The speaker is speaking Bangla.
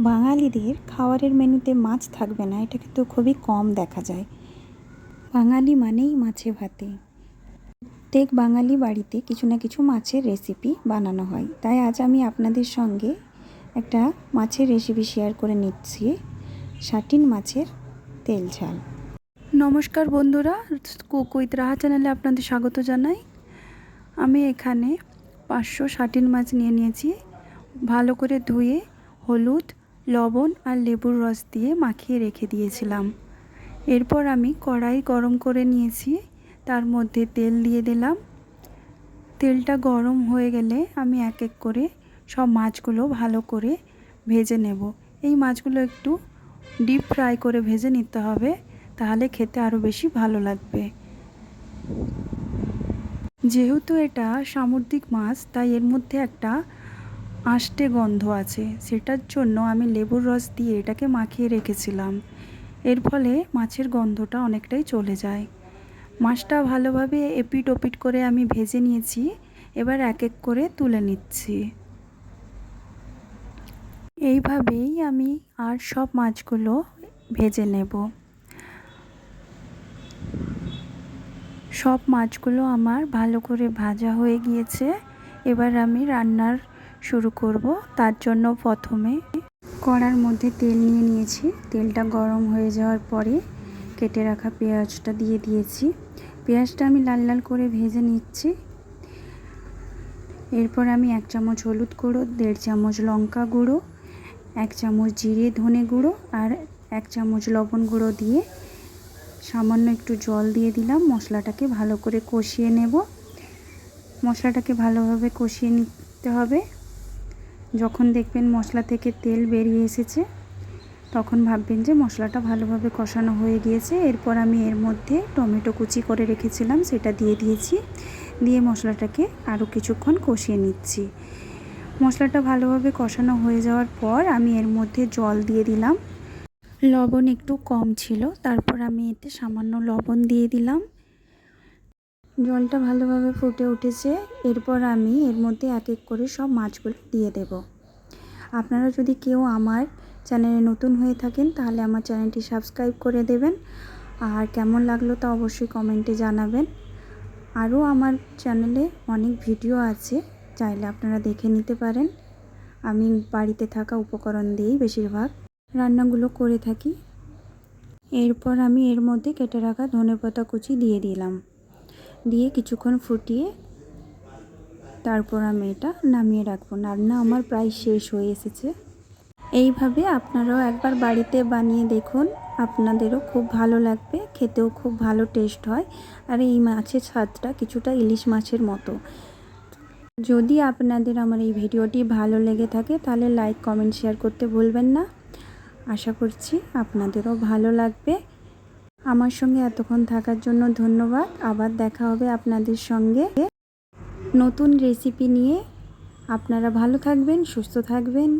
বাঙালিদের খাবারের মেনুতে মাছ থাকবে না এটা কিন্তু খুবই কম দেখা যায়। বাঙালি মানেই মাছে ভাতে। প্রত্যেক বাঙালি বাড়িতে কিছু না কিছু মাছের রেসিপি বানানো হয়। তাই আজ আমি আপনাদের সঙ্গে একটা মাছের রেসিপি শেয়ার করে নিচ্ছি, শাটিন মাছের তেল ঝাল। নমস্কার বন্ধুরা, কুক উইথ রাহা চ্যানেলে আপনাদের স্বাগত জানাই। আমি এখানে 500 শাটিন মাছ নিয়ে নিয়েছি। ভালো করে ধুয়ে হলুদ, লবণ আর লেবুর রস দিয়ে মাখিয়ে রেখে দিয়েছিলাম। এরপর আমি কড়াই গরম করে নিয়েছি, তার মধ্যে তেল দিয়ে দিলাম। তেলটা গরম হয়ে গেলে আমি এক এক করে সব মাছগুলো ভালো করে ভেজে নেব। এই মাছগুলো একটু ডিপ ফ্রাই করে ভেজে নিতে হবে, তাহলে খেতে আরও বেশি ভালো লাগবে। যেহেতু এটা সামুদ্রিক মাছ, তাই এর মধ্যে একটা আষ্টে গন্ধ আছে, সেটার জন্য আমি লেবুর রস দিয়ে এটাকে মাখিয়ে রেখেছিলাম। এর ফলে মাছের গন্ধটা অনেকটাই চলে যায়। মাছটা ভালোভাবে এপিট ওপিট করে আমি ভেজে নিয়েছি। এবার এক এক করে তুলে নিচ্ছি। এইভাবেই আমি আর সব মাছগুলো ভেজে নেব। সব মাছগুলো আমার ভালো করে ভাজা হয়ে গিয়েছে। এবার আমি রান্নার শুরু করব। তার জন্য প্রথমে কড়ার মধ্যে তেল নিয়ে নিয়েছি। তেলটা গরম হয়ে যাওয়ার পরে কেটে রাখা পেঁয়াজটা দিয়ে দিয়েছি। পেঁয়াজটা আমি লাল লাল করে ভেজে নিচ্ছি। এরপর আমি 1 চামচ হলুদ গুঁড়ো, 1.5 চামচ লঙ্কা গুঁড়ো, 1 চামচ জিরে ধনে গুঁড়ো আর 1 চামচ লবণ গুঁড়ো দিয়ে সামান্য একটু জল দিয়ে দিলাম। মশলাটাকে ভালো করে কষিয়ে নেব। মশলাটাকে ভালোভাবে কষিয়ে নিতে হবে। যখন দেখবেন মশলা থেকে তেল বেরিয়ে এসেছে, তখন ভাববেন যে মশলাটা ভালোভাবে কষানো হয়ে গিয়েছে। এরপর আমি এর মধ্যে টমেটো কুচি করে রেখেছিলাম, সেটা দিয়ে দিয়েছি। দিয়ে মশলাটাকে আরও কিছুক্ষণ কষিয়ে নিচ্ছি। মশলাটা ভালোভাবে কষানো হয়ে যাওয়ার পর আমি এর মধ্যে জল দিয়ে দিলাম। লবণ একটু কম ছিল, তারপর আমি এতে সামান্য লবণ দিয়ে দিলাম। জলটা ভালোভাবে ফুটে উঠেছে। এরপর আমি এর মধ্যে এক এক করে সব মাছগুলো দিয়ে দেব। আপনারা যদি কেউ আমার চ্যানেলে নতুন হয়ে থাকেন, তাহলে আমার চ্যানেলটি সাবস্ক্রাইব করে দেবেন। আর কেমন লাগলো তা অবশ্যই কমেন্টে জানাবেন। আরও আমার চ্যানেলে অনেক ভিডিও আছে, চাইলে আপনারা দেখে নিতে পারেন। আমি বাড়িতে থাকা উপকরণ দিয়েই বেশিরভাগ রান্নাগুলো করে থাকি। এরপর আমি এর মধ্যে কেটে রাখা ধনেপাতা কুচি দিয়ে দিলাম। দিয়ে কিছুক্ষণ ফুটিয়ে তারপর আমি এটা নামিয়ে রাখবো। রান্না আমার প্রায় শেষ হয়ে এসেছে। এইভাবে আপনারাও একবার বাড়িতে বানিয়ে দেখুন, আপনাদেরও খুব ভালো লাগবে, খেতেও খুব ভালো টেস্ট হয়। আর এই মাছের স্বাদটা কিছুটা ইলিশ মাছের মতো। যদি আপনাদের আমার এই ভিডিওটি ভালো লেগে থাকে, তাহলে লাইক কমেন্ট শেয়ার করতে ভুলবেন না। আশা করছি আপনাদেরও ভালো লাগবে। আমার সঙ্গে এতক্ষণ থাকার জন্য ধন্যবাদ। আবার দেখা হবে আপনাদের সঙ্গে নতুন রেসিপি নিয়ে। আপনারা ভালো থাকবেন, সুস্থ থাকবেন।